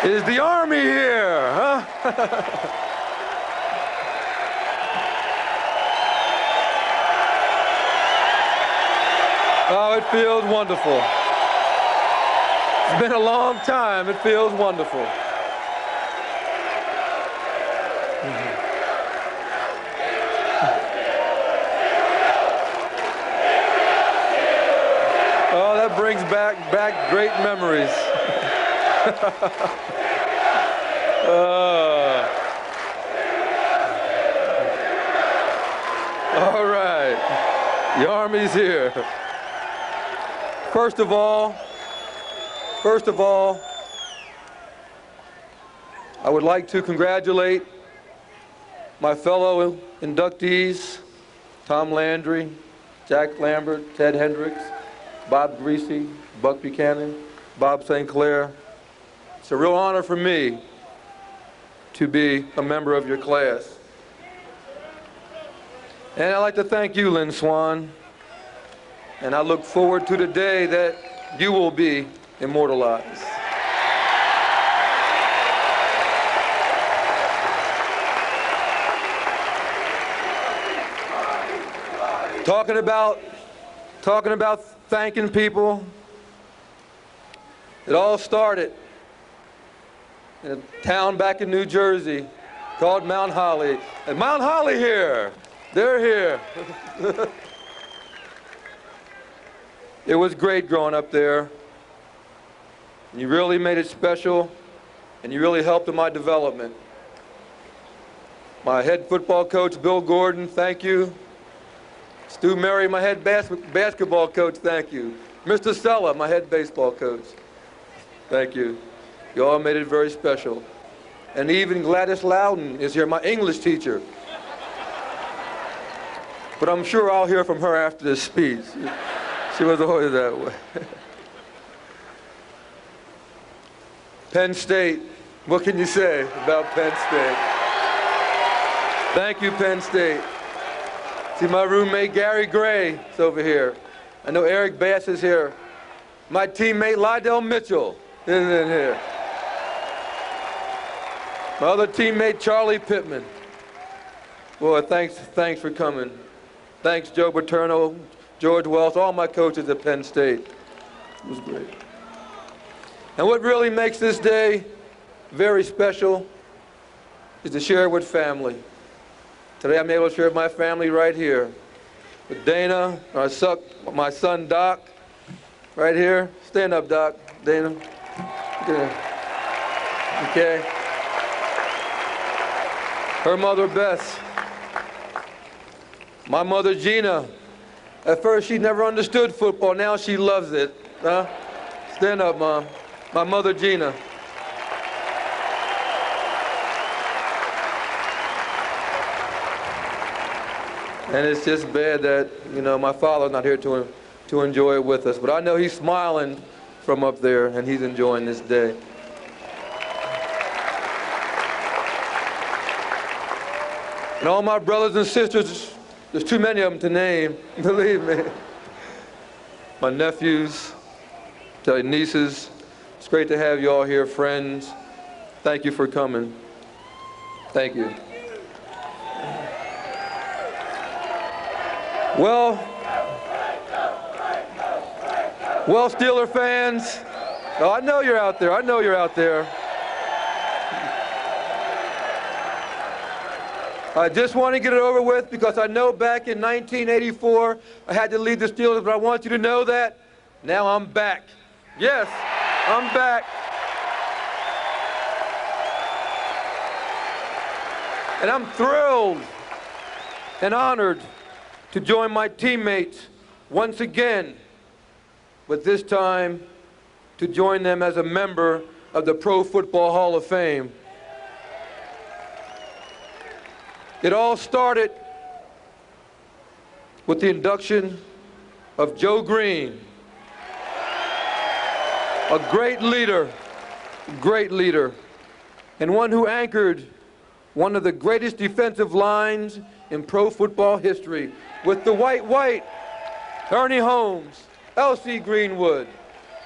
Is the Army here, huh? Oh, it feels wonderful. It's been a long time. It feels wonderful. Oh, that brings back great memories. All right, the Army's here. First of all, I would like to congratulate my fellow inductees, Tom Landry, Jack Lambert, Ted Hendricks, Bob Greasy, Buck Buchanan, Bob St. Clair. It's a real honor for me to be a member of your class. And I'd like to thank you, Lynn Swann, and I look forward to the day that you will be immortalized. Talking about thanking people, it all started in a town back in New Jersey called Mount Holly. And Mount Holly here, they're here. It was great growing up there. You really made it special, and you really helped in my development. My head football coach, Bill Gordon, thank you. Stu Murray, my head basketball coach, thank you. Mr. Sella, my head baseball coach, thank you. You all made it very special. And even Gladys Loudon is here, my English teacher. But I'm sure I'll hear from her after this speech. She was always that way. Penn State, what can you say about Penn State? Thank you, Penn State. See my roommate Gary Gray is over here. I know Eric Bass is here. My teammate Lydell Mitchell is in here. My other teammate Charlie Pittman. Boy, thanks for coming. Thanks Joe Paterno, George Wells, all my coaches at Penn State. It was great. And what really makes this day very special is to share it with family. Today I'm able to share with my family right here. With Dana, my son Doc, right here. Stand up, Doc, Dana. Okay. Her mother Bess. My mother Gina. At first she never understood football, now she loves it. Huh? Stand up, Mom. My mother Gina. And it's just bad that, my father's not here to enjoy it with us. But I know he's smiling from up there, and he's enjoying this day. And all my brothers and sisters, there's too many of them to name, believe me. My nephews, my nieces, it's great to have you all here, friends. Thank you for coming. Thank you. Well, Steeler fans, oh, I know you're out there. I know you're out there. I just want to get it over with because I know back in 1984 I had to leave the Steelers, but I want you to know that now I'm back. Yes, I'm back. And I'm thrilled and honored to join my teammates once again, but this time to join them as a member of the Pro Football Hall of Fame. It all started with the induction of Joe Green, a great leader, and one who anchored one of the greatest defensive lines in pro football history with the white, Ernie Holmes, L.C. Greenwood,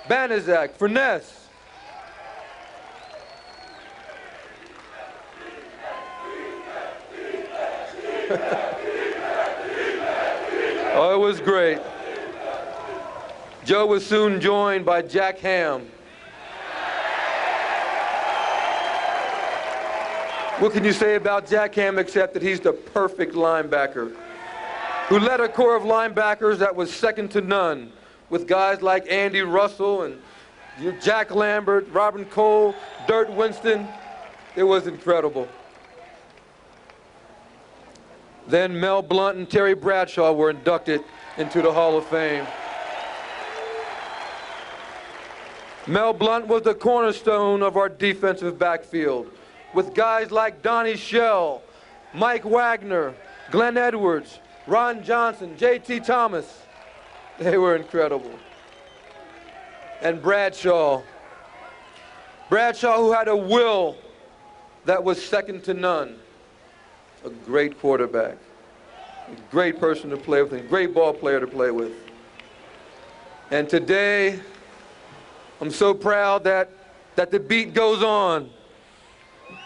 Banaszak, Furness. Oh, it was great. Joe was soon joined by Jack Ham. What can you say about Jack Ham except that he's the perfect linebacker who led a corps of linebackers that was second to none, with guys like Andy Russell and Jack Lambert, Robin Cole, Dirt Winston. It was incredible. Then Mel Blount and Terry Bradshaw were inducted into the Hall of Fame. Mel Blount was the cornerstone of our defensive backfield, with guys like Donnie Shell, Mike Wagner, Glenn Edwards, Ron Johnson, J.T. Thomas. They were incredible. And Bradshaw, who had a will that was second to none. A great quarterback, a great person to play with, and a great ball player to play with. And today, I'm so proud that the beat goes on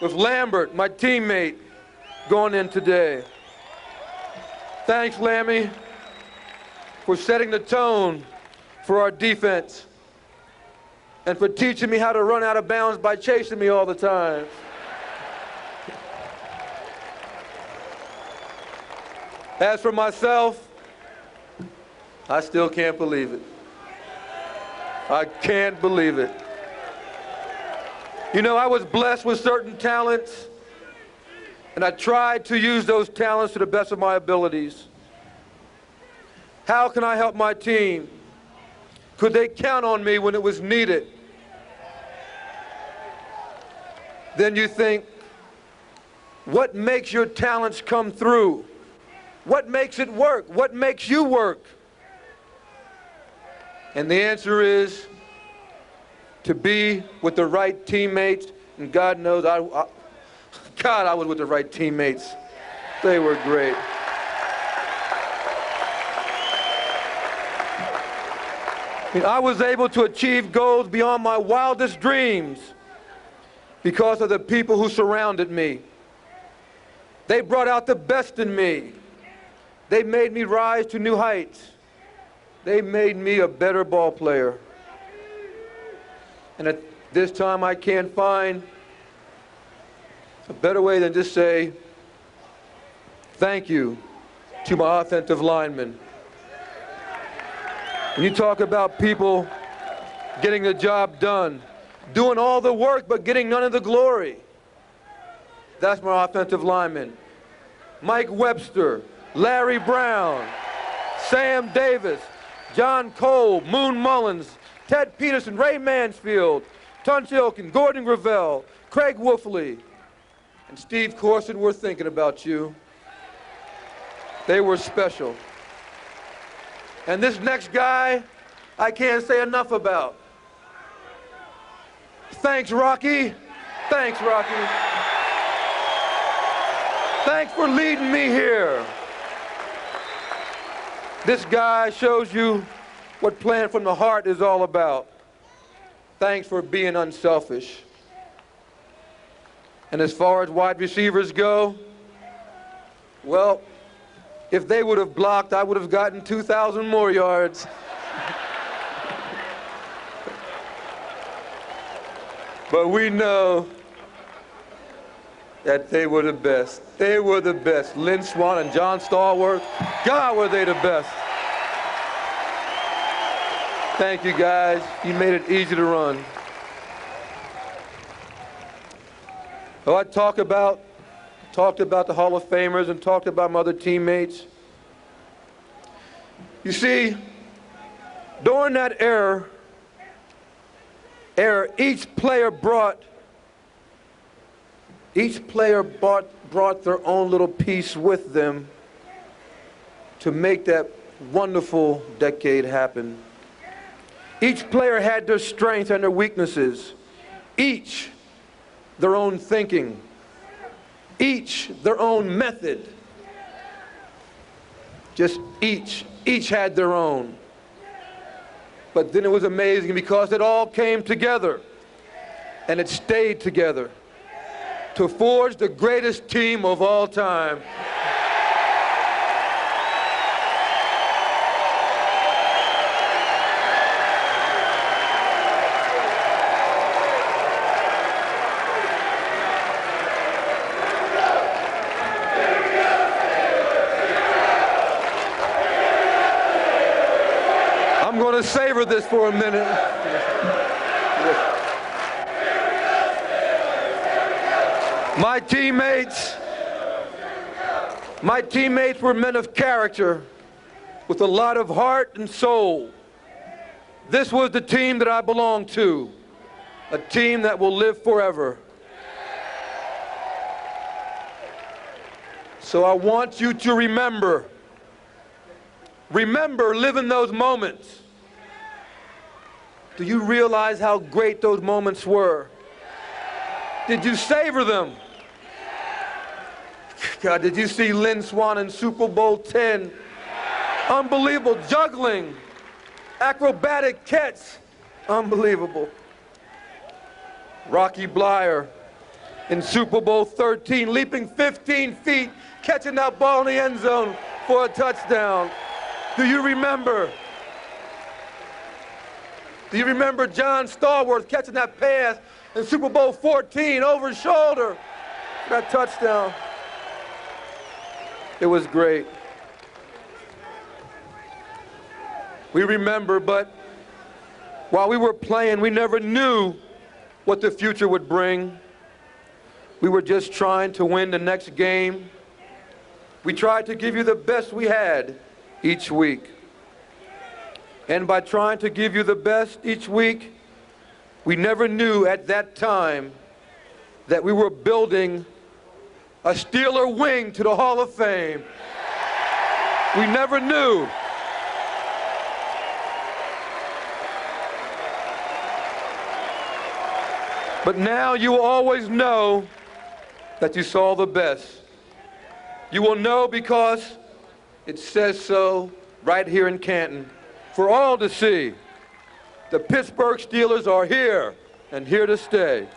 with Lambert, my teammate, going in today. Thanks, Lammy, for setting the tone for our defense and for teaching me how to run out of bounds by chasing me all the time. As for myself, I still can't believe it. I can't believe it. You know, I was blessed with certain talents, and I tried to use those talents to the best of my abilities. How can I help my team? Could they count on me when it was needed? Then you think, what makes your talents come through? What makes it work? What makes you work? And the answer is to be with the right teammates. And God knows, I was with the right teammates. They were great. I was able to achieve goals beyond my wildest dreams because of the people who surrounded me. They brought out the best in me. They made me rise to new heights. They made me a better ball player. And at this time, I can't find a better way than just say thank you to my offensive linemen. When you talk about people getting the job done, doing all the work but getting none of the glory, that's my offensive linemen. Mike Webster, Larry Brown, Sam Davis, John Cole, Moon Mullins, Ted Peterson, Ray Mansfield, Tunch Ilkin, Gordon Gravel, Craig Wolfley, and Steve Corson were thinking about you. They were special. And this next guy, I can't say enough about. Thanks, Rocky. Thanks, Rocky. Thanks for leading me here. This guy shows you what playing from the heart is all about. Thanks for being unselfish. And as far as wide receivers go, well, if they would have blocked, I would have gotten 2,000 more yards. But we know that they were the best. They were the best. Lynn Swann and John Stallworth, God, were they the best. Thank you, guys. You made it easy to run. Oh, I talked about the Hall of Famers and talked about my other teammates. You see, during that era, each player brought their own little piece with them to make that wonderful decade happen. Each player had their strengths and their weaknesses. Each their own thinking. Each their own method. Just each had their own. But then it was amazing because it all came together and it stayed together to forge the greatest team of all time. savor this for a minute. My teammates were men of character with a lot of heart and soul. This was the team that I belonged to, a team that will live forever. So I want you to remember living those moments. Do you realize how great those moments were? Did you savor them? God, did you see Lynn Swann in Super Bowl 10? Unbelievable juggling, acrobatic catch, unbelievable. Rocky Bleier in Super Bowl 13, leaping 15 feet, catching that ball in the end zone for a touchdown. Do you remember? Do you remember John Stallworth catching that pass in Super Bowl 14 over his shoulder? That touchdown. It was great. We remember, but while we were playing, we never knew what the future would bring. We were just trying to win the next game. We tried to give you the best we had each week. And by trying to give you the best each week, we never knew at that time that we were building a Steeler wing to the Hall of Fame. We never knew. But now you will always know that you saw the best. You will know because it says so right here in Canton for all to see. The Pittsburgh Steelers are here and here to stay.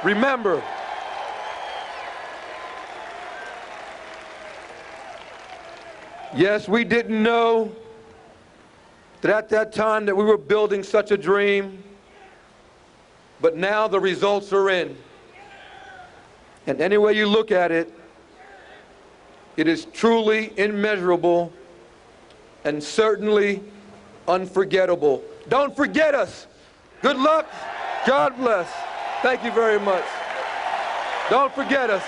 Remember, yes, we didn't know that at that time that we were building such a dream, but now the results are in. And any way you look at it, it is truly immeasurable and certainly unforgettable. Don't forget us. Good luck. God bless. Thank you very much. Don't forget us.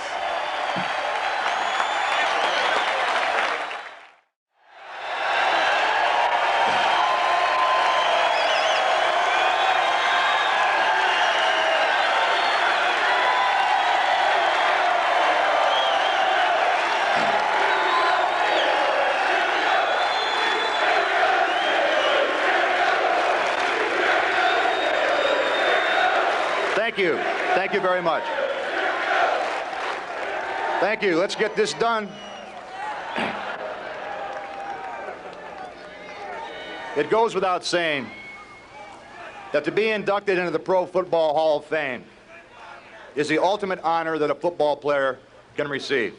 Thank you. Thank you very much. Thank you. Let's get this done. It goes without saying that to be inducted into the Pro Football Hall of Fame is the ultimate honor that a football player can receive.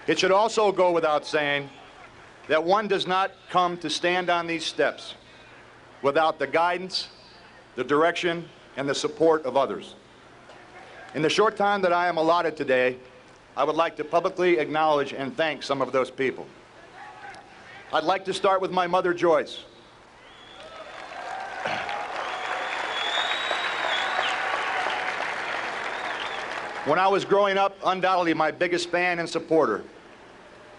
It should also go without saying that one does not come to stand on these steps without the guidance, the direction, and the support of others. In the short time that I am allotted today, I would like to publicly acknowledge and thank some of those people. I'd like to start with my mother, Joyce. When I was growing up, undoubtedly my biggest fan and supporter.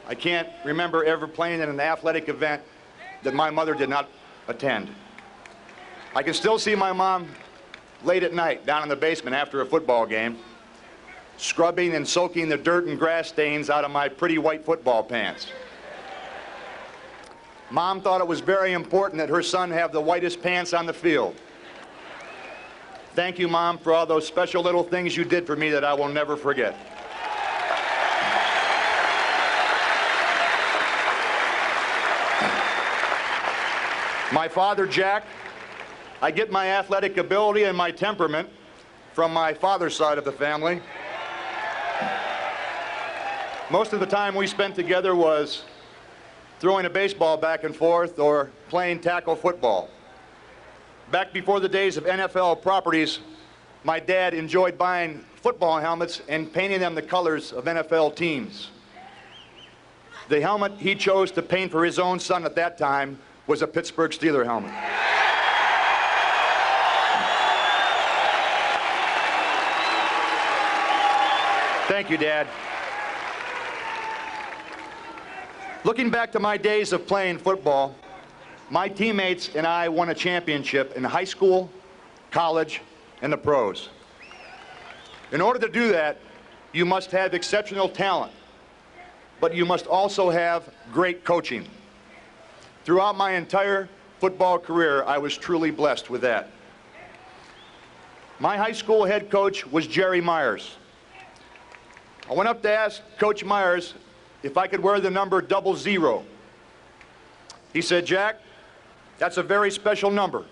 I can't remember ever playing in an athletic event that my mother did not attend. I can still see my mom late at night down in the basement after a football game, scrubbing and soaking the dirt and grass stains out of my pretty white football pants. Mom thought it was very important that her son have the whitest pants on the field. Thank you, Mom, for all those special little things you did for me that I will never forget. My father, Jack, I get my athletic ability and my temperament from my father's side of the family. Most of the time we spent together was throwing a baseball back and forth or playing tackle football. Back before the days of NFL properties, my dad enjoyed buying football helmets and painting them the colors of NFL teams. The helmet he chose to paint for his own son at that time was a Pittsburgh Steeler helmet. Thank you, Dad. Looking back to my days of playing football, my teammates and I won a championship in high school, college, and the pros. In order to do that, you must have exceptional talent, but you must also have great coaching. Throughout my entire football career, I was truly blessed with that. My high school head coach was Jerry Myers. I went up to ask Coach Myers if I could wear the number 00. He said, "Jack, that's a very special number.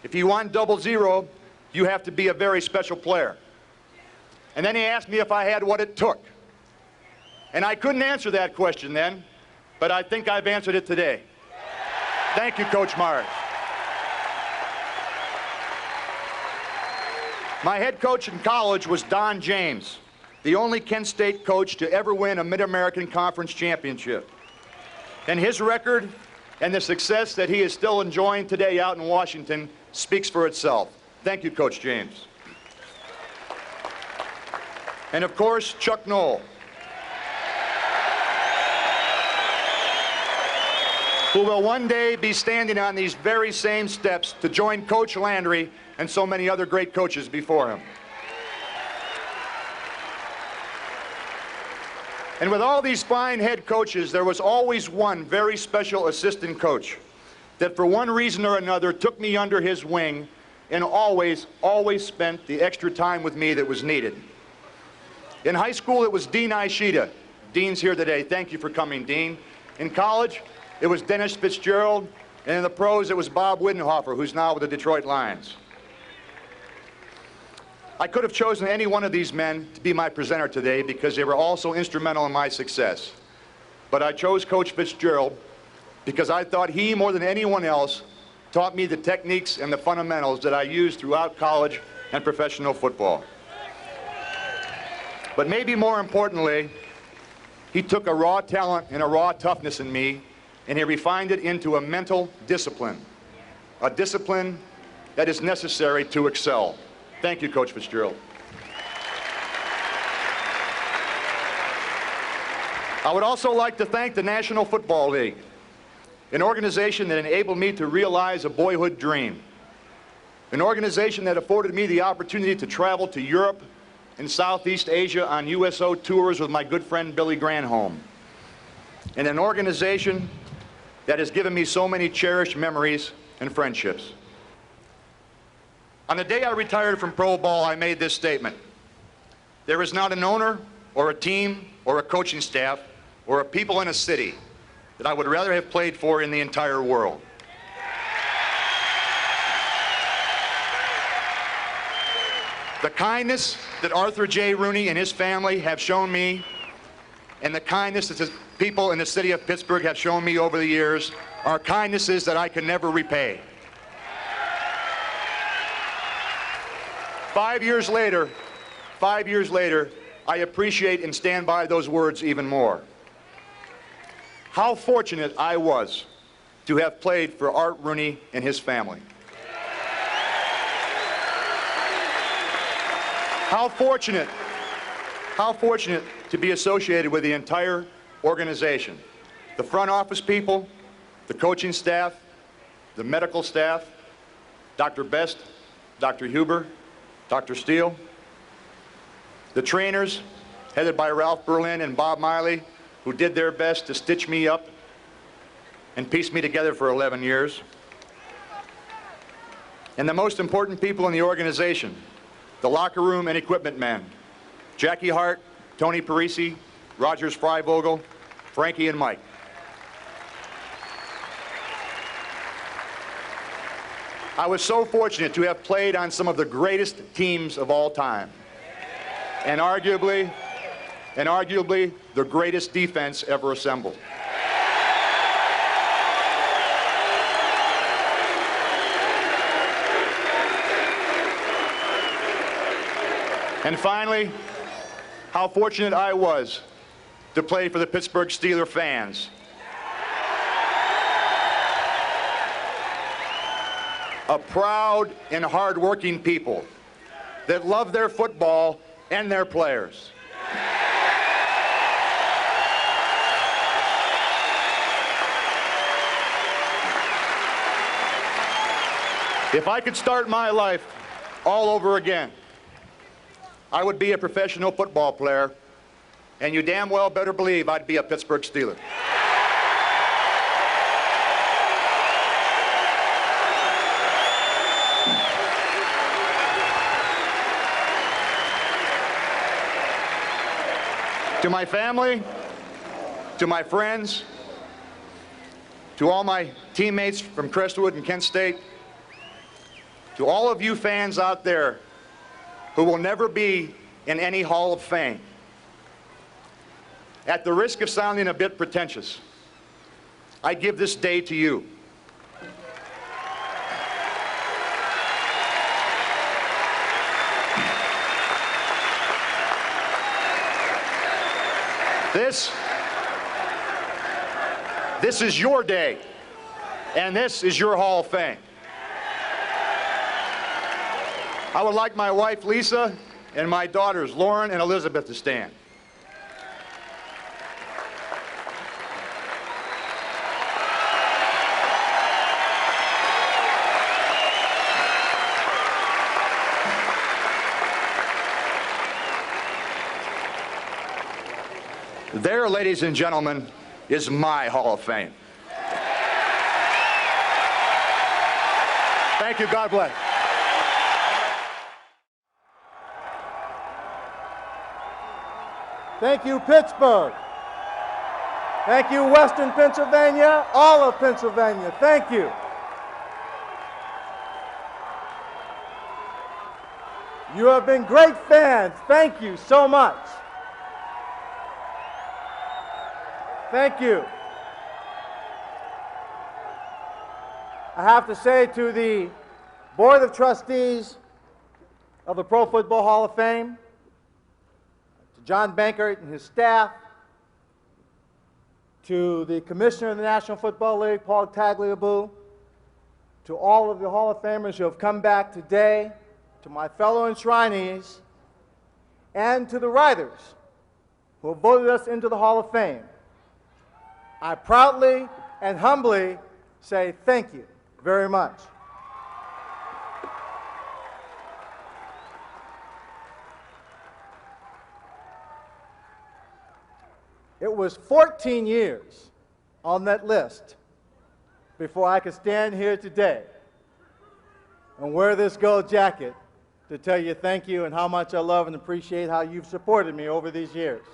If you want 00, you have to be a very special player." And then he asked me if I had what it took. And I couldn't answer that question then, but I think I've answered it today. Thank you, Coach Myers. My head coach in college was Don James, the only Kent State coach to ever win a Mid-American Conference championship. And his record and the success that he is still enjoying today out in Washington speaks for itself. Thank you, Coach James. And of course, Chuck Noll, who will one day be standing on these very same steps to join Coach Landry and so many other great coaches before him. And with all these fine head coaches, there was always one very special assistant coach that for one reason or another took me under his wing and always spent the extra time with me that was needed. In high school, it was Dean Ishida. Dean's here today. Thank you for coming, Dean. In college, it was Dennis Fitzgerald, and in the pros, it was Bob Widenhofer, who's now with the Detroit Lions. I could have chosen any one of these men to be my presenter today because they were also instrumental in my success. But I chose Coach Fitzgerald because I thought he, more than anyone else, taught me the techniques and the fundamentals that I used throughout college and professional football. But maybe more importantly, he took a raw talent and a raw toughness in me, and he refined it into a mental discipline, a discipline that is necessary to excel. Thank you, Coach Fitzgerald. I would also like to thank the National Football League, an organization that enabled me to realize a boyhood dream, an organization that afforded me the opportunity to travel to Europe and Southeast Asia on USO tours with my good friend Billy Granholm, and an organization that has given me so many cherished memories and friendships. On the day I retired from pro ball, I made this statement: there is not an owner or a team or a coaching staff or a people in a city that I would rather have played for in the entire world. The kindness that Arthur J. Rooney and his family have shown me, and the kindness that the people in the city of Pittsburgh have shown me over the years, are kindnesses that I can never repay. 5 years later, I appreciate and stand by those words even more. How fortunate I was to have played for Art Rooney and his family. How fortunate to be associated with the entire organization. The front office people, the coaching staff, the medical staff, Dr. Best, Dr. Huber, Dr. Steele, the trainers, headed by Ralph Berlin and Bob Miley, who did their best to stitch me up and piece me together for 11 years. And the most important people in the organization, the locker room and equipment men, Jackie Hart, Tony Parisi, Rogers Freivogel, Frankie and Mike. I was so fortunate to have played on some of the greatest teams of all time, and arguably the greatest defense ever assembled. And finally, how fortunate I was to play for the Pittsburgh Steelers fans. a proud and hard-working people that love their football and their players. If I could start my life all over again, I would be a professional football player, and you damn well better believe I'd be a Pittsburgh Steeler. To my family, to my friends, to all my teammates from Crestwood and Kent State, to all of you fans out there who will never be in any Hall of Fame, at the risk of sounding a bit pretentious, I give this day to you. This is your day, and this is your Hall of Fame. I would like my wife, Lisa, and my daughters, Lauren and Elizabeth, to stand. There, ladies and gentlemen, is my Hall of Fame. Thank you. God bless. Thank you, Pittsburgh. Thank you, Western Pennsylvania, all of Pennsylvania. Thank you. You have been great fans. Thank you so much. Thank you. I have to say to the Board of Trustees of the Pro Football Hall of Fame, to John Bankert and his staff, to the Commissioner of the National Football League, Paul Tagliabue, to all of the Hall of Famers who have come back today, to my fellow enshrinees, and to the writers who have voted us into the Hall of Fame, I proudly and humbly say thank you very much. It was 14 years on that list before I could stand here today and wear this gold jacket to tell you thank you and how much I love and appreciate how you've supported me over these years.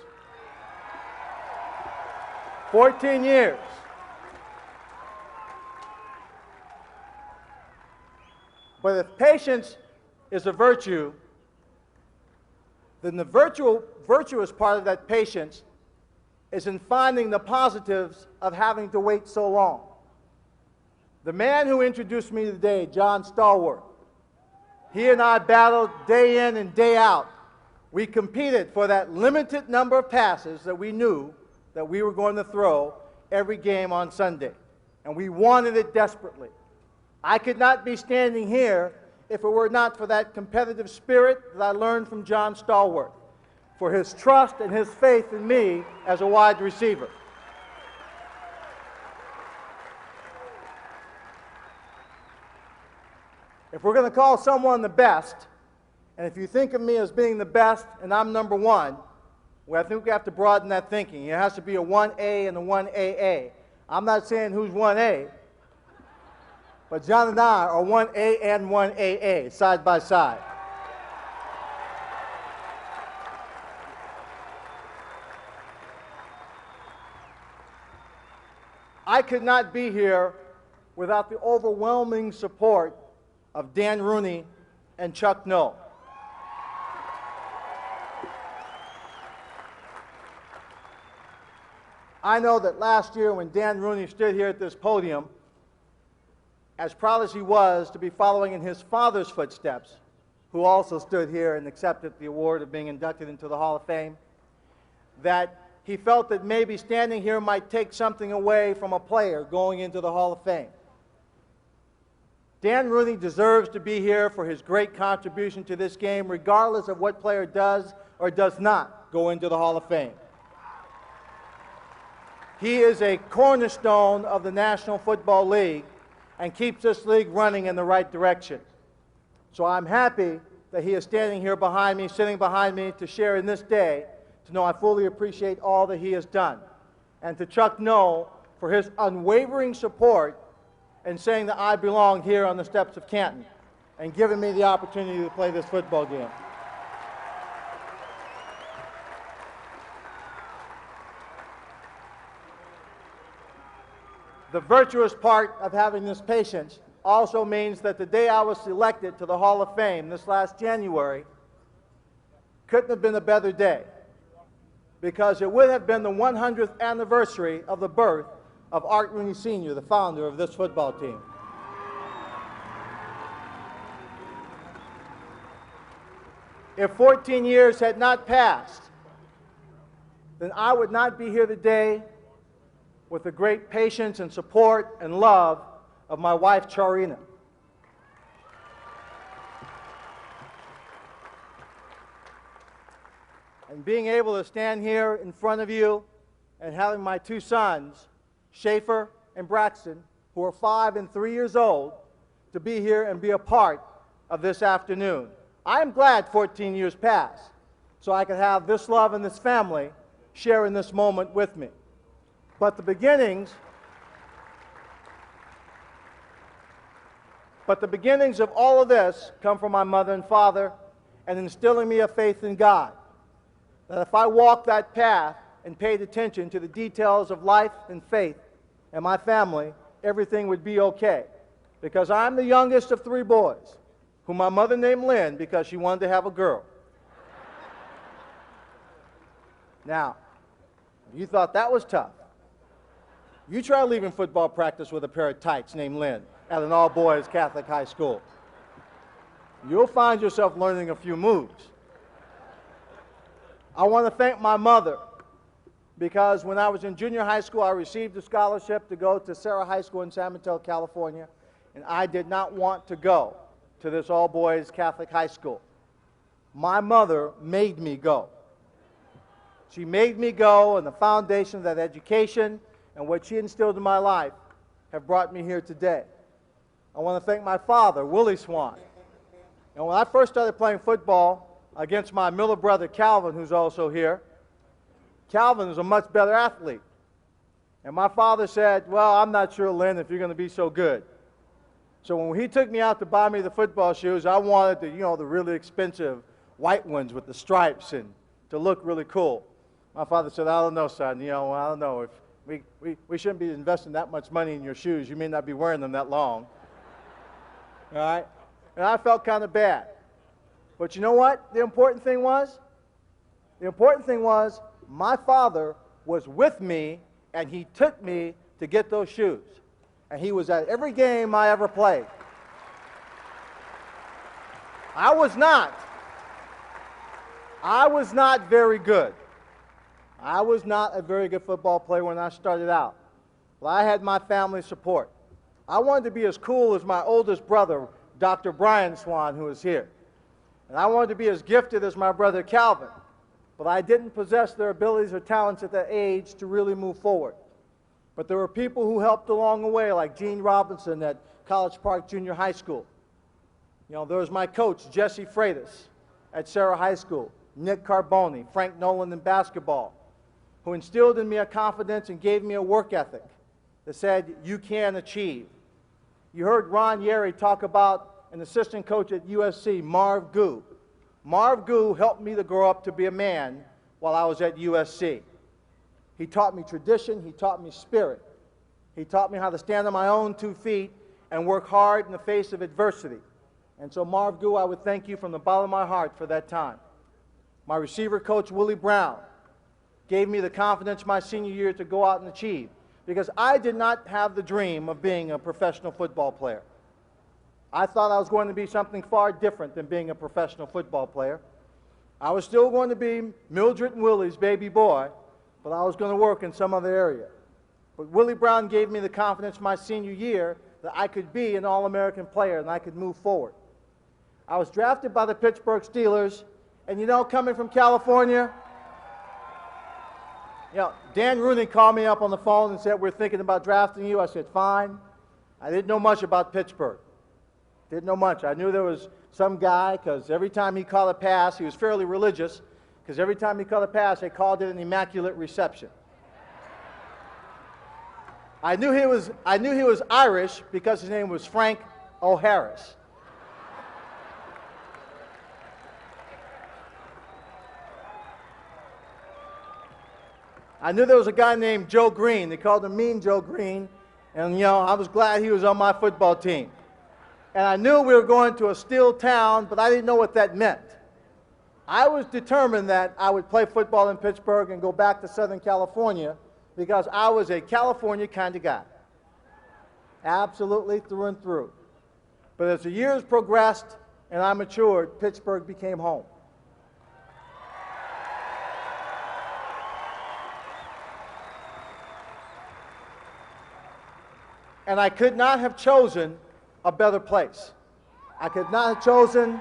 14 years. But if patience is a virtue, then the virtuous part of that patience is in finding the positives of having to wait so long. The man who introduced me today, John Stallworth, he and I battled day in and day out. We competed for that limited number of passes that we knew that we were going to throw every game on Sunday. And we wanted it desperately. I could not be standing here if it were not for that competitive spirit that I learned from John Stallworth, for his trust and his faith in me as a wide receiver. If we're going to call someone the best, and if you think of me as being the best and I'm number one, well, I think we have to broaden that thinking. It has to be a 1A and a 1AA. I'm not saying who's 1A, but John and I are 1A and 1AA, side by side. I could not be here without the overwhelming support of Dan Rooney and Chuck Noll. I know that last year when Dan Rooney stood here at this podium, as proud as he was to be following in his father's footsteps, who also stood here and accepted the award of being inducted into the Hall of Fame, that he felt that maybe standing here might take something away from a player going into the Hall of Fame. Dan Rooney deserves to be here for his great contribution to this game, regardless of what player does or does not go into the Hall of Fame. He is a cornerstone of the National Football League and keeps this league running in the right direction. So I'm happy that he is standing here behind me, sitting behind me to share in this day, to know I fully appreciate all that he has done. And to Chuck Noll for his unwavering support and saying that I belong here on the steps of Canton and giving me the opportunity to play this football game. The virtuous part of having this patience also means that the day I was selected to the Hall of Fame this last January couldn't have been a better day, because it would have been the 100th anniversary of the birth of Art Rooney Sr., the founder of this football team. If 14 years had not passed, then I would not be here today with the great patience and support and love of my wife, Charina. And being able to stand here in front of you and having my two sons, Schaefer and Braxton, who are 5 and 3 years old, to be here and be a part of this afternoon. I'm glad 14 years passed, so I could have this love and this family share in this moment with me. But the beginnings of all of this come from my mother and father and instilling me a faith in God, that if I walked that path and paid attention to the details of life and faith and my family, everything would be okay. Because I'm the youngest of 3 boys, whom my mother named Lynn because she wanted to have a girl. Now, you thought that was tough. You try leaving football practice with a pair of tights named Lynn at an all-boys Catholic high school. You'll find yourself learning a few moves. I want to thank my mother, because when I was in junior high school, I received a scholarship to go to Sarah High School in San Mateo, California, and I did not want to go to this all-boys Catholic high school. My mother made me go. She made me go, and the foundation of that education and what she instilled in my life have brought me here today. I want to thank my father, Lynn Swann. And when I first started playing football against my Miller brother, Calvin, who's also here, Calvin is a much better athlete. And my father said, well, I'm not sure, Lynn, if you're going to be so good. So when he took me out to buy me the football shoes, I wanted the, the really expensive white ones with the stripes and to look really cool. My father said, I don't know, son, I don't know. If we shouldn't be investing that much money in your shoes. You may not be wearing them that long. All right? And I felt kind of bad. But you know what the important thing was? The important thing was my father was with me, and he took me to get those shoes. And he was at every game I ever played. I was not very good. I was not a very good football player when I started out. But I had my family's support. I wanted to be as cool as my oldest brother, Dr. Brian Swann, who is here. And I wanted to be as gifted as my brother Calvin. But I didn't possess their abilities or talents at that age to really move forward. But there were people who helped along the way, like Gene Robinson at College Park Junior High School. There was my coach, Jesse Freitas, at Sarah High School, Nick Carboni, Frank Nolan in basketball, who instilled in me a confidence and gave me a work ethic that said, you can achieve. You heard Ron Yeri talk about an assistant coach at USC, Marv Gu. Marv Gu helped me to grow up to be a man while I was at USC. He taught me tradition, he taught me spirit. He taught me how to stand on my own 2 feet and work hard in the face of adversity. And so Marv Gu, I would thank you from the bottom of my heart for that time. My receiver coach, Willie Brown, gave me the confidence my senior year to go out and achieve, because I did not have the dream of being a professional football player. I thought I was going to be something far different than being a professional football player. I was still going to be Mildred and Willie's baby boy, but I was going to work in some other area. But Willie Brown gave me the confidence my senior year that I could be an All-American player and I could move forward. I was drafted by the Pittsburgh Steelers, and you know, coming from California, you know, Dan Rooney called me up on the phone and said, "We're thinking about drafting you." I said, "Fine." I didn't know much about Pittsburgh. Didn't know much. I knew there was some guy, because every time he called a pass, he was fairly religious, because every time he called a pass, they called it an immaculate reception. I knew he was Irish because his name was Franco Harris. I knew there was a guy named Joe Green. They called him Mean Joe Green, and you know, I was glad he was on my football team. And I knew we were going to a steel town, but I didn't know what that meant. I was determined that I would play football in Pittsburgh and go back to Southern California because I was a California kind of guy. Absolutely through and through. But as the years progressed and I matured, Pittsburgh became home. And I could not have chosen a better place. I could not have chosen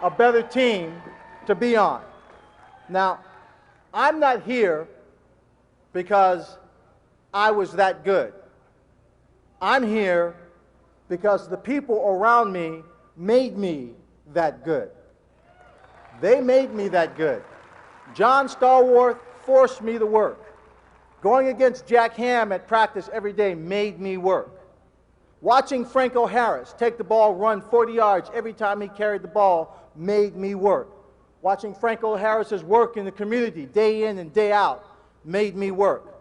a better team to be on. Now, I'm not here because I was that good. I'm here because the people around me made me that good. They made me that good. John Stallworth forced me to work. Going against Jack Ham at practice every day made me work. Watching Franco Harris take the ball, run 40 yards every time he carried the ball made me work. Watching Franco Harris's work in the community day in and day out made me work.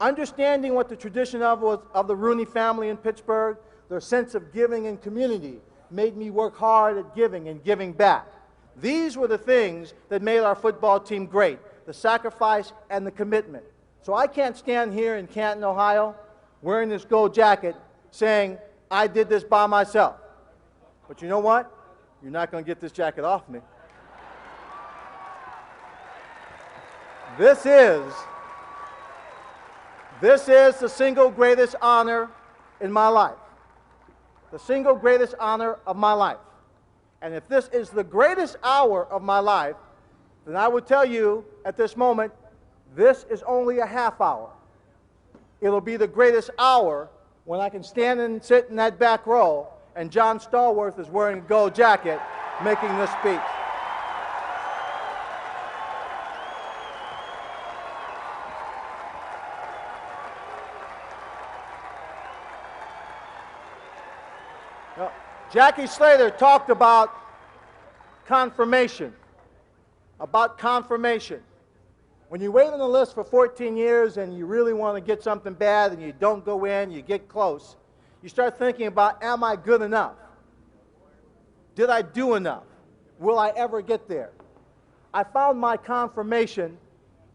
Understanding what the tradition of the Rooney family in Pittsburgh, their sense of giving and community, made me work hard at giving and giving back. These were the things that made our football team great, the sacrifice and the commitment. So I can't stand here in Canton, Ohio, wearing this gold jacket saying, "I did this by myself." But you know what? You're not going to get this jacket off me. This is the single greatest honor in my life. The single greatest honor of my life. And if this is the greatest hour of my life, then I would tell you at this moment, this is only a half hour. It'll be the greatest hour when I can stand and sit in that back row and John Stallworth is wearing a gold jacket making this speech. Now, Jackie Slater talked about confirmation. When you wait on the list for 14 years and you really want to get something bad and you don't go in, you get close, you start thinking about, am I good enough? Did I do enough? Will I ever get there? I found my confirmation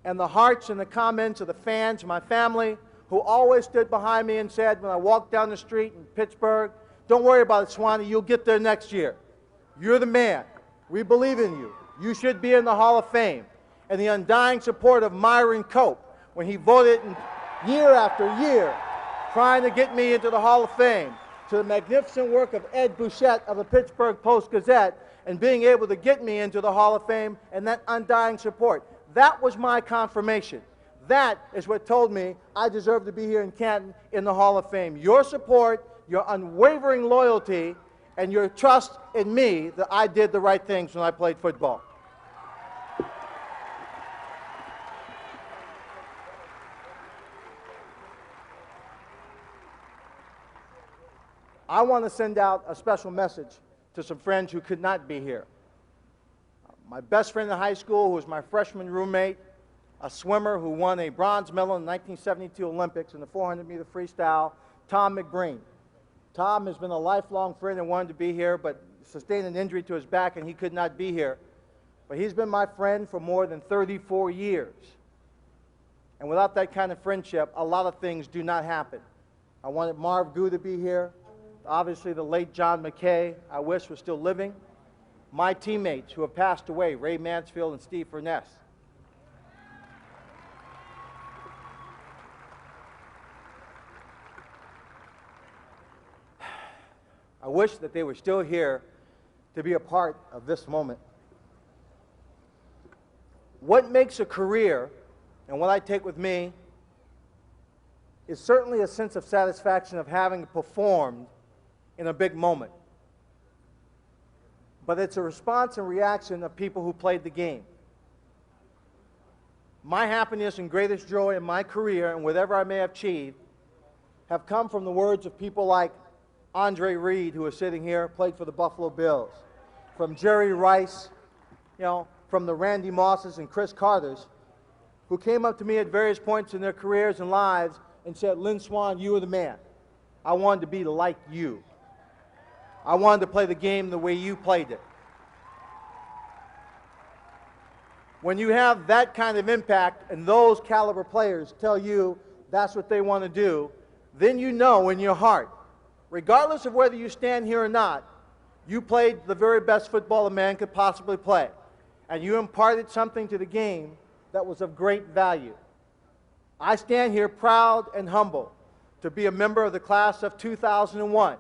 in the hearts and the comments of the fans, my family, who always stood behind me and said when I walked down the street in Pittsburgh, "Don't worry about it, Swanee, you'll get there next year. You're the man. We believe in you. You should be in the Hall of Fame." And the undying support of Myron Cope when he voted year after year trying to get me into the Hall of Fame, to the magnificent work of Ed Bouchette of the Pittsburgh Post-Gazette and being able to get me into the Hall of Fame, and that undying support. That was my confirmation. That is what told me I deserve to be here in Canton in the Hall of Fame. Your support, your unwavering loyalty, and your trust in me that I did the right things when I played football. I want to send out a special message to some friends who could not be here. My best friend in high school, who was my freshman roommate, a swimmer who won a bronze medal in the 1972 Olympics in the 400-meter freestyle, Tom McBreen. Tom has been a lifelong friend and wanted to be here, but sustained an injury to his back and he could not be here. But he's been my friend for more than 34 years. And without that kind of friendship, a lot of things do not happen. I wanted Marv Gu to be here. Obviously, the late John McKay, I wish, was still living. My teammates who have passed away, Ray Mansfield and Steve Furness. wish that they were still here to be a part of this moment. What makes a career, and what I take with me, is certainly a sense of satisfaction of having performed in a big moment. But it's a response and reaction of people who played the game. My happiness and greatest joy in my career and whatever I may have achieved have come from the words of people like Andre Reed, who is sitting here, played for the Buffalo Bills, from Jerry Rice, from the Randy Mosses and Chris Carters, who came up to me at various points in their careers and lives and said, "Lynn Swann, you were the man. I wanted to be like you. I wanted to play the game the way you played it." When you have that kind of impact and those caliber players tell you that's what they want to do, then you know in your heart, regardless of whether you stand here or not, you played the very best football a man could possibly play. And you imparted something to the game that was of great value. I stand here proud and humble to be a member of the class of 2001.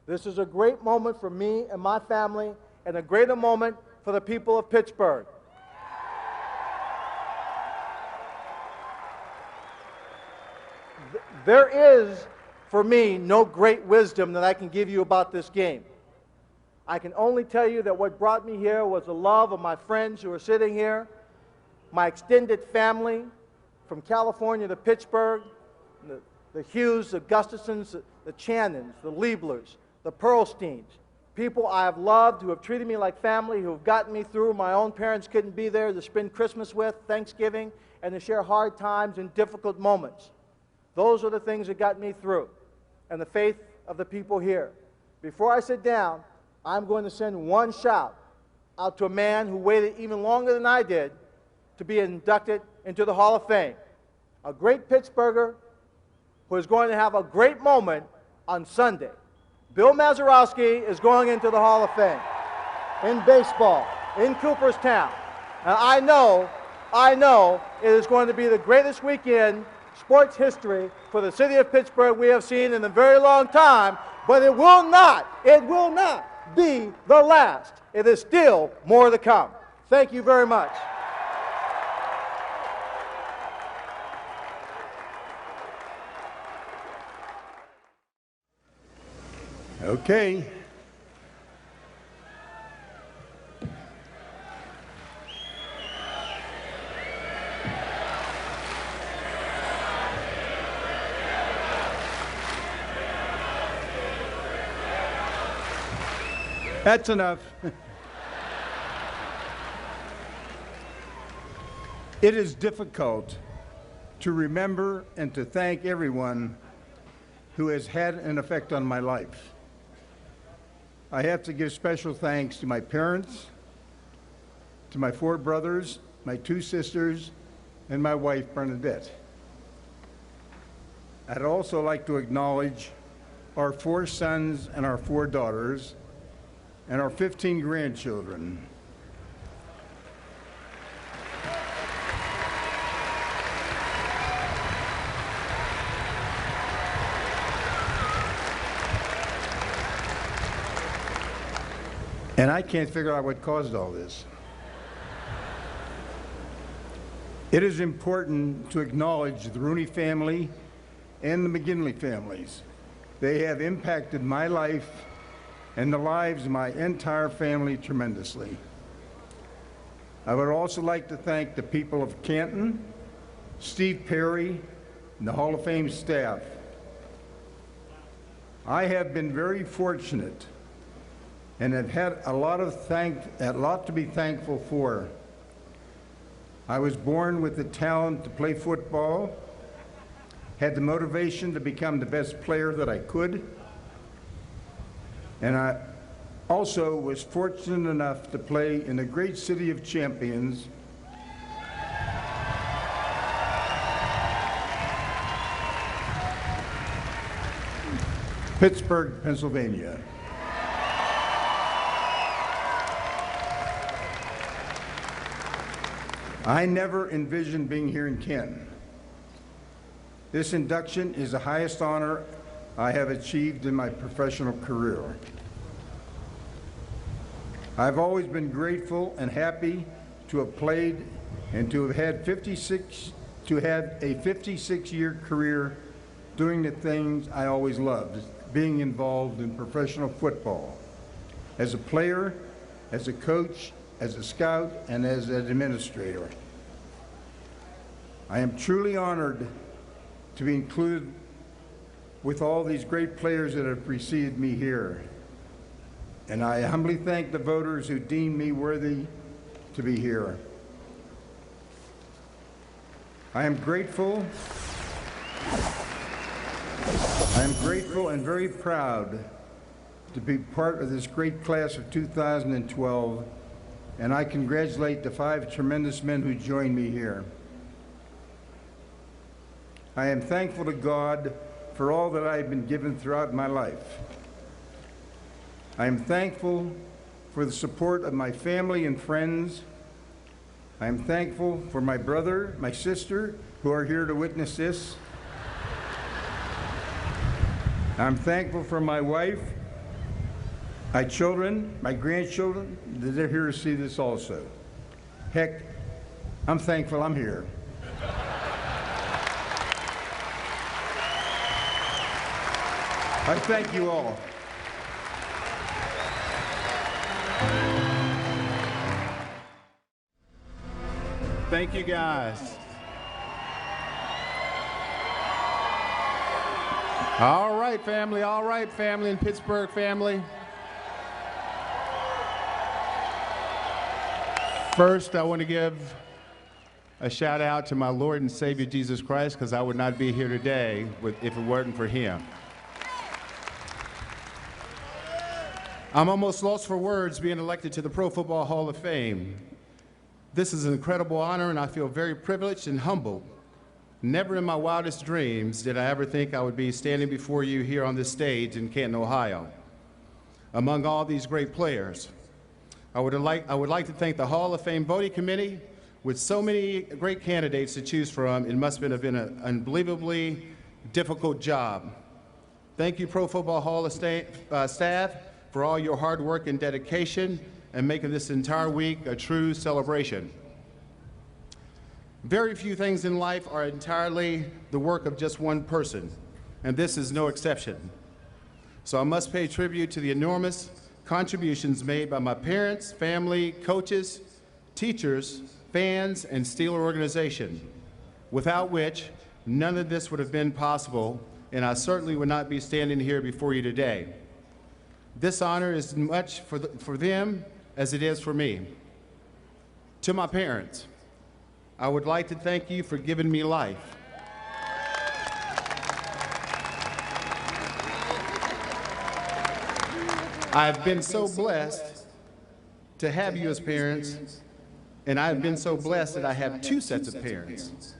This is a great moment for me and my family, and a greater moment for the people of Pittsburgh. There is, for me, no great wisdom that I can give you about this game. I can only tell you that what brought me here was the love of my friends who are sitting here, my extended family from California to Pittsburgh, the Hughes, the Gustafsons, the Channons, the Lieblers, the Pearlsteins, people I have loved who have treated me like family, who have gotten me through. My own parents couldn't be there to spend Christmas with, Thanksgiving, and to share hard times and difficult moments. Those are the things that got me through, and the faith of the people here. Before I sit down, I'm going to send one shout out to a man who waited even longer than I did to be inducted into the Hall of Fame. A great Pittsburgher who is going to have a great moment on Sunday. Bill Mazeroski is going into the Hall of Fame in baseball, in Cooperstown. And I know it is going to be the greatest weekend sports history for the city of Pittsburgh we have seen in a very long time, but it will not be the last. It is still more to come. Thank you very much. Okay. That's enough. It is difficult to remember and to thank everyone who has had an effect on my life. I have to give special thanks to my parents, to my 4 brothers, my 2 sisters, and my wife, Bernadette. I'd also like to acknowledge our 4 sons and our 4 daughters, and our 15 grandchildren. And I can't figure out what caused all this. It is important to acknowledge the Rooney family and the McGinley families. They have impacted my life and the lives of my entire family tremendously. I would also like to thank the people of Canton, Steve Perry, and the Hall of Fame staff. I have been very fortunate and have had a lot to be thankful for. I was born with the talent to play football, had the motivation to become the best player that I could, and I also was fortunate enough to play in the great city of champions, Pittsburgh, Pennsylvania. I never envisioned being here in Canton. This induction is the highest honor I have achieved in my professional career. I've always been grateful and happy to have played and to have had a 56-year career doing the things I always loved, being involved in professional football, as a player, as a coach, as a scout, and as an administrator. I am truly honored to be included with all these great players that have preceded me here. And I humbly thank the voters who deemed me worthy to be here. I am grateful and very proud to be part of this great class of 2012, and I congratulate the 5 tremendous men who joined me here. I am thankful to God for all that I have been given throughout my life. I am thankful for the support of my family and friends. I am thankful for my brother, my sister, who are here to witness this. I'm thankful for my wife, my children, my grandchildren, that they're here to see this also. Heck, I'm thankful I'm here. I thank you all. Thank you, guys. All right, family in Pittsburgh family. First, I want to give a shout out to my Lord and Savior Jesus Christ, because I would not be here today if it weren't for him. I'm almost lost for words being elected to the Pro Football Hall of Fame. This is an incredible honor, and I feel very privileged and humbled. Never in my wildest dreams did I ever think I would be standing before you here on this stage in Canton, Ohio. Among all these great players, I would like to thank the Hall of Fame voting committee. With so many great candidates to choose from, it must have been an unbelievably difficult job. Thank you, Pro Football Hall of staff, for all your hard work and dedication and making this entire week a true celebration. Very few things in life are entirely the work of just one person, and this is no exception. So I must pay tribute to the enormous contributions made by my parents, family, coaches, teachers, fans, and Steeler organization, without which none of this would have been possible, and I certainly would not be standing here before you today. This honor is much for them as it is for me. To my parents, I would like to thank you for giving me life. I've been so blessed to have you as parents, and I've been so blessed that I have 2 sets of parents.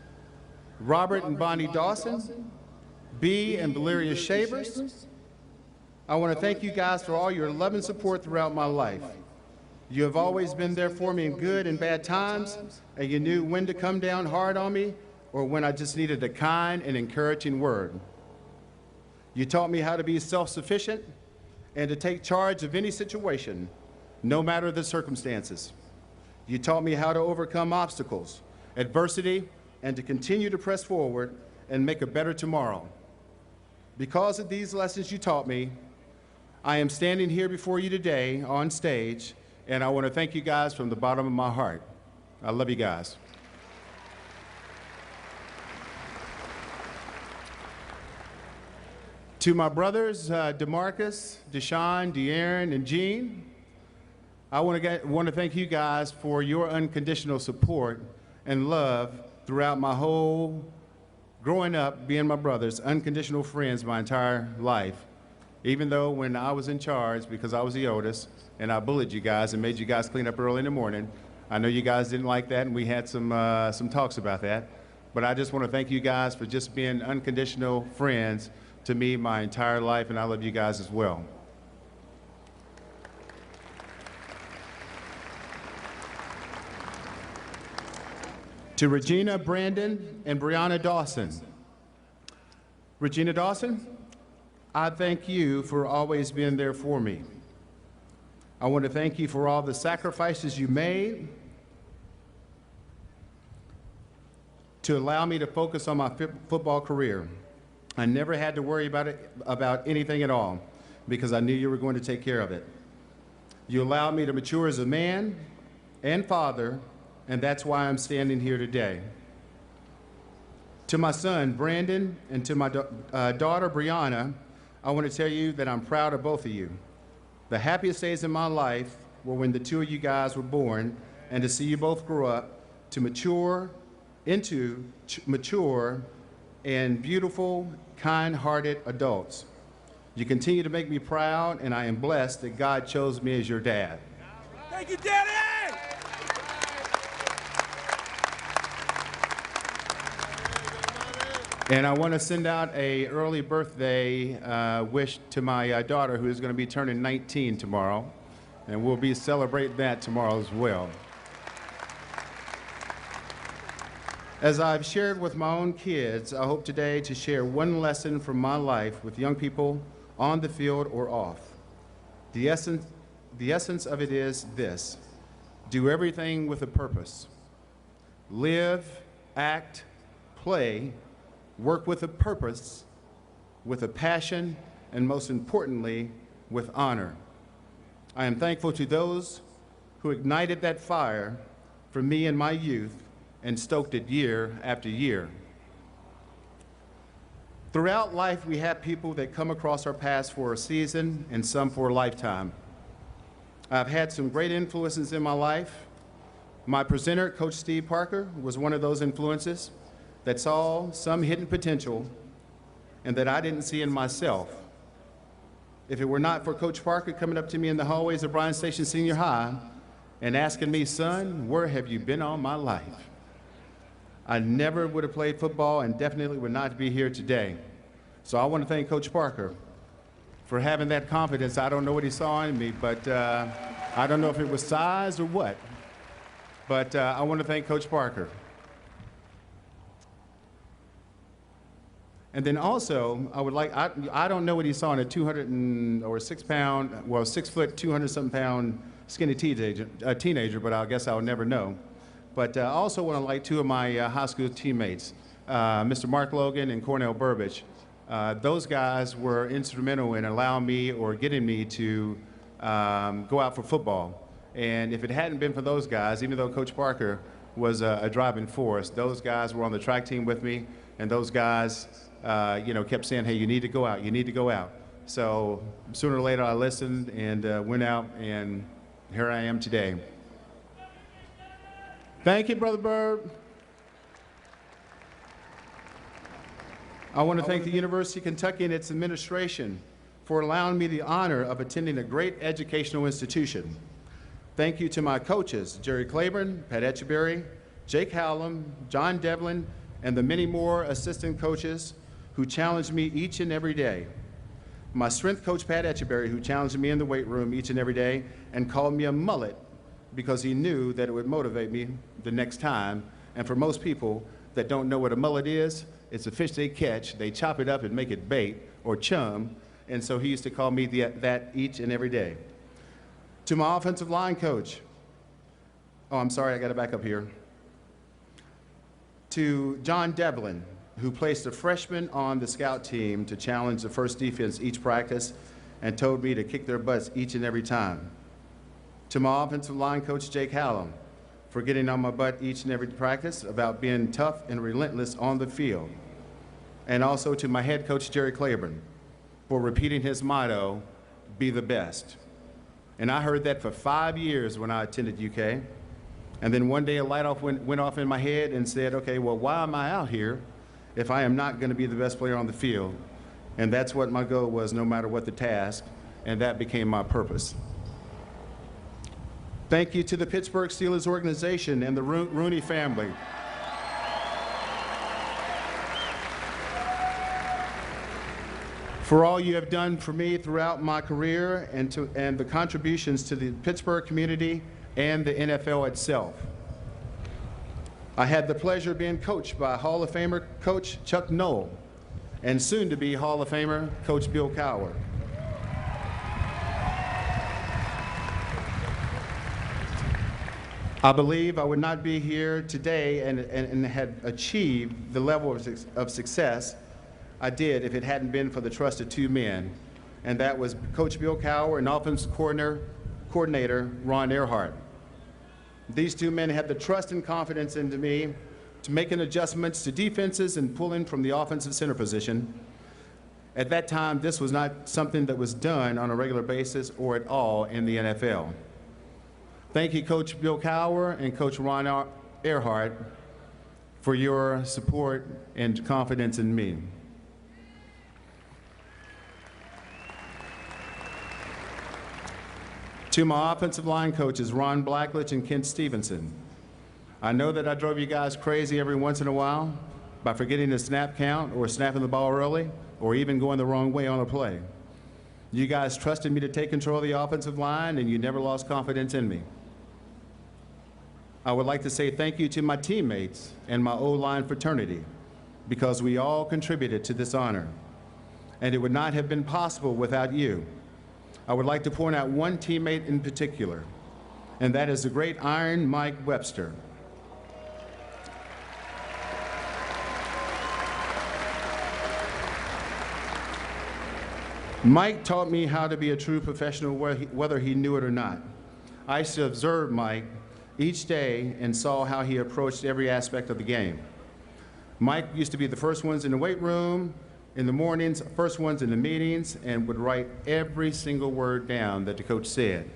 Robert and Bonnie Dawson, B and Valeria Shavers. I want to thank you guys for all your love and support throughout my life. You have always been there for me in good and bad times, and you knew when to come down hard on me or when I just needed a kind and encouraging word. You taught me how to be self-sufficient and to take charge of any situation, no matter the circumstances. You taught me how to overcome obstacles, adversity, and to continue to press forward and make a better tomorrow. Because of these lessons you taught me, I am standing here before you today on stage, and I want to thank you guys from the bottom of my heart. I love you guys. To my brothers, DeMarcus, Deshaun, De'Aaron, and Gene, I want to thank you guys for your unconditional support and love throughout my whole growing up, being my brothers, unconditional friends my entire life. Even though when I was in charge, because I was the oldest, and I bullied you guys and made you guys clean up early in the morning, I know you guys didn't like that, and we had some talks about that. But I just want to thank you guys for just being unconditional friends to me my entire life, and I love you guys as well. To Regina, Brandon, and Brianna Dawson. Regina Dawson, I thank you for always being there for me. I want to thank you for all the sacrifices you made to allow me to focus on my football career. I never had to worry about anything at all because I knew you were going to take care of it. You allowed me to mature as a man and father, and that's why I'm standing here today. To my son, Brandon, and to my daughter, Brianna, I want to tell you that I'm proud of both of you. The happiest days in my life were when the two of you guys were born, and to see you both grow up to mature into mature and beautiful, kind-hearted adults. You continue to make me proud, and I am blessed that God chose me as your dad. Thank you, Daddy! And I want to send out an early birthday wish to my daughter, who is going to be turning 19 tomorrow, and we'll be celebrating that tomorrow as well. As I've shared with my own kids, I hope today to share one lesson from my life with young people on the field or off. The essence of it is this: do everything with a purpose. Live, act, play, work with a purpose, with a passion, and most importantly, with honor. I am thankful to those who ignited that fire for me in my youth and stoked it year after year. Throughout life, we have people that come across our paths for a season and some for a lifetime. I've had some great influences in my life. My presenter, Coach Steve Parker, was one of those influences that saw some hidden potential and that I didn't see in myself. If it were not for Coach Parker coming up to me in the hallways of Bryan Station Senior High and asking me, "Son, where have you been all my life?" I never would have played football and definitely would not be here today. So I want to thank Coach Parker for having that confidence. I don't know what he saw in me, but I don't know if it was size or what. But I want to thank Coach Parker. And then also, I would like, I don't know what he saw in a 6 foot, 200-something pound skinny teenager, but I guess I'll never know. But I also want to like two of my high school teammates, Mr. Mark Logan and Cornell Burbage. Those guys were instrumental in allowing me or getting me to go out for football. And if it hadn't been for those guys, even though Coach Parker was a driving force, those guys were on the track team with me, and those guys kept saying, "Hey, you need to go out, you need to go out." So sooner or later I listened and went out, and here I am today. Thank you, Brother Bird. I want to thank the University of Kentucky and its administration for allowing me the honor of attending a great educational institution. Thank you to my coaches, Jerry Claiborne, Pat Etcheberry, Jake Hallam, John Devlin, and the many more assistant coaches who challenged me each and every day. My strength coach, Pat Etcheberry, who challenged me in the weight room each and every day and called me a mullet because he knew that it would motivate me the next time. And for most people that don't know what a mullet is, it's a fish they catch, they chop it up and make it bait or chum, and so he used to call me that each and every day. To my offensive line coach, oh, I'm sorry, I got to back up here. To John Devlin, who placed a freshman on the scout team to challenge the first defense each practice and told me to kick their butts each and every time. To my offensive line coach, Jake Hallam, for getting on my butt each and every practice about being tough and relentless on the field. And also to my head coach, Jerry Claiborne, for repeating his motto, "Be the best." And I heard that for 5 years when I attended UK. And then one day a light went off in my head and said, okay, well, why am I out here if I am not going to be the best player on the field? And that's what my goal was, no matter what the task, and that became my purpose. Thank you to the Pittsburgh Steelers organization and the Rooney family. For all you have done for me throughout my career and the contributions to the Pittsburgh community and the NFL itself. I had the pleasure of being coached by Hall of Famer Coach Chuck Noll, and soon-to-be Hall of Famer, Coach Bill Cowher. I believe I would not be here today and had achieved the level of success I did if it hadn't been for the trust of two men, and that was Coach Bill Cowher and offensive coordinator Ron Earhart. These two men had the trust and confidence into me to making adjustments to defenses and pulling from the offensive center position. At that time, this was not something that was done on a regular basis or at all in the NFL. Thank you, Coach Bill Cowher and Coach Ron Earhart, for your support and confidence in me. To my offensive line coaches, Ron Blackledge and Kent Stevenson, I know that I drove you guys crazy every once in a while by forgetting the snap count or snapping the ball early or even going the wrong way on a play. You guys trusted me to take control of the offensive line, and you never lost confidence in me. I would like to say thank you to my teammates and my O-line fraternity, because we all contributed to this honor, and it would not have been possible without you. I would like to point out one teammate in particular, and that is the great Iron Mike Webster. Mike taught me how to be a true professional whether he knew it or not. I used to observe Mike each day and saw how he approached every aspect of the game. Mike used to be the first ones in the weight room, in the mornings, first ones in the meetings, and would write every single word down that the coach said.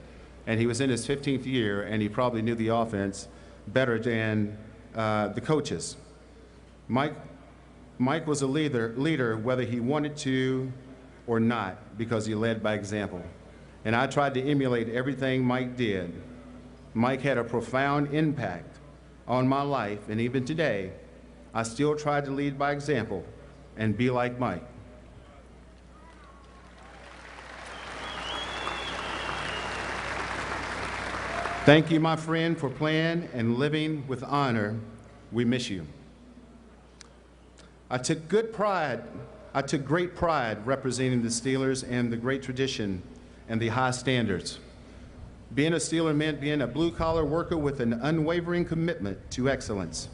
And he was in his 15th year, and he probably knew the offense better than the coaches. Mike was a leader whether he wanted to or not, because he led by example. And I tried to emulate everything Mike did. Mike had a profound impact on my life, and even today, I still try to lead by example and be like Mike. Thank you, my friend, for playing and living with honor. We miss you. I took great pride representing the Steelers and the great tradition and the high standards. Being a Steeler meant being a blue-collar worker with an unwavering commitment to excellence.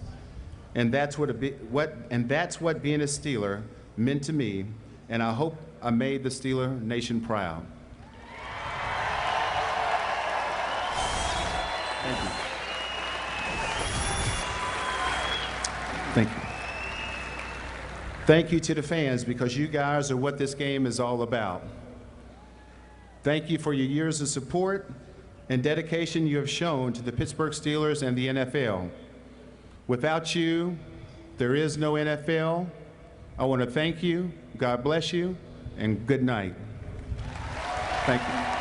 And that's what being a Steeler meant to me, and I hope I made the Steeler Nation proud. Thank you. Thank you. Thank you to the fans, because you guys are what this game is all about. Thank you for your years of support and dedication you have shown to the Pittsburgh Steelers and the NFL. Without you, there is no NFL. I want to thank you, God bless you, and good night. Thank you.